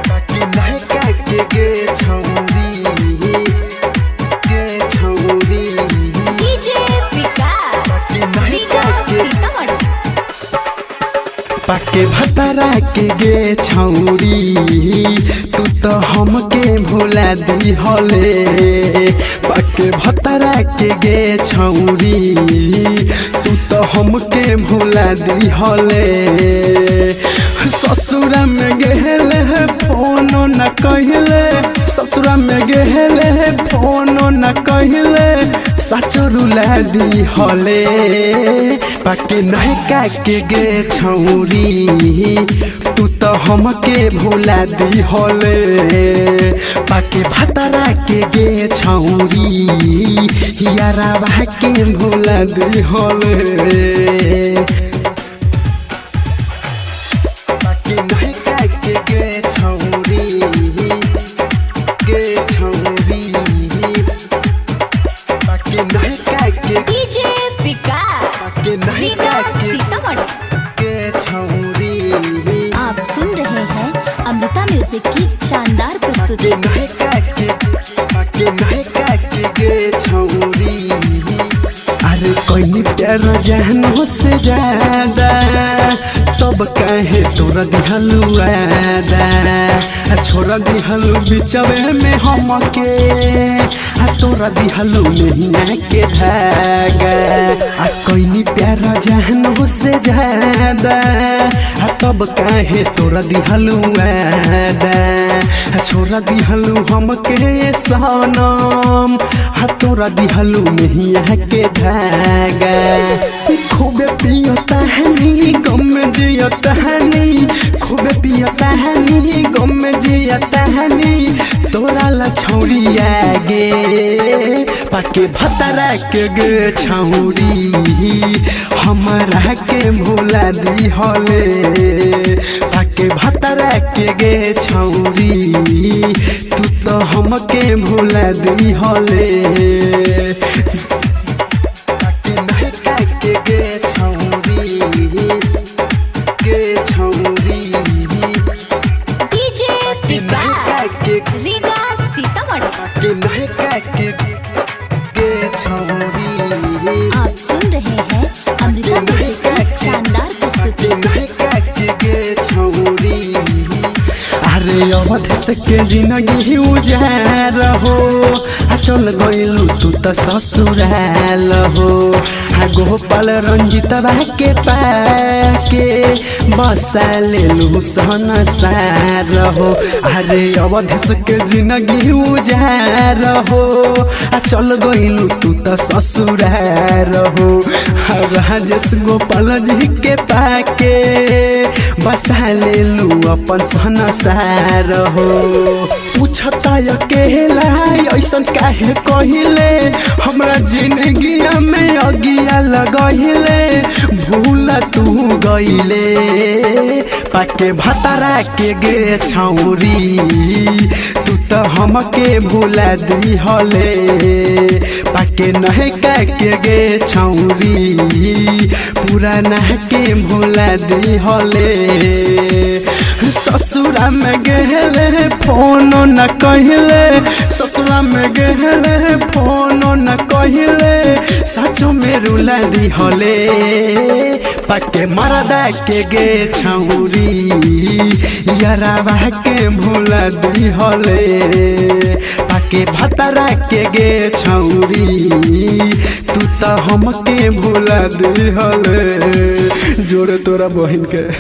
बाकी नहीं का के छौरी डीजे विकास बाकी नहीं का सीतामढ़ी। पाके भतरा के गे छौरी तू तो हमके भुला दी हले। पाके भतरा के गे छौरी तू तो हमके भुला दी हले। ससुरा में गेले फोनो न कहले, ससुरा में गेले फोनो न कहले, सचो रुला दी हले। पाके नहीं का के गे छौरी तू तो हमके भुला दी हले। पाके भतरा के गे छौरी याराबा के भुला दी हले। बाकी नहीं का के छौरी बाकी नहीं का के डीजे विकास बाकी नहीं का सीतामढ़ी। के छौरी आप सुन रहे हैं अमृता म्यूजिक की शानदार प्रस्तुति। बाकी नहीं का के छौरी। अरे कोई प्यार जहनों से ज्यादा तब कहे तोरा दिहलु आदा। छोरा दिहलु बिचवे में हमके तोरा दिहलु नहीं के धागा। कोई प्यार जहनों से ज्यादा तब कहे तोरा दिहलु आदा। छोरा दिहलु हमके सनम तोरा दिहलु नहीं के धागा। खूबे पियता हनी गम में जियता हनी, खूबे पियता हनी गम में जियता हनी, तोरा ला छौरी आगे। पाके भतरा के गे छौरी हमारा के भुला दी हले। पाके भतरा के गे छौरी तू तो हमके भुला दी हले। बाकी नहीं का के छौरी डीजे विकास रीगा सीतामढ़ी। बाकी नहीं का के छौरी। आप सुन रहे हैं अमृता म्यूजिक की शानदार प्रस्तुति। नहीं का के छौरी। अरे अवध से के जिंदगी उजार हो चल गइलू तू तो ससुराल हो। गोपाल रंजितवा के पाके बसा लेलू संसार हो। अरे अवध से के जिंदगी उजार हो चल गइलू तू तो ससुराल हो। राजेश गोपाल जी के पाके बसा लेलू अपन संसार हो। पूछता अकेला ऐसन काहे कहिले हमरा जिंदगी में अगिया लगहिले। भूल तू गइले पाके भतरा के गे छौरी तू तो हमके भुला दी हले। पाके नहीं का के गे छौरी पुराना के भुला दी हले। ससुरा में गेले फोनो न कहले, ससुरा में गेले फोनो न कहले, सचो में रुला दी हले। पाके मरदा के गे छौरी याराबा के भुला दी हले। पाके भतरा के गे छौरी तू तो हमके भुला दी हले। जोड़े तोरा बहिन के।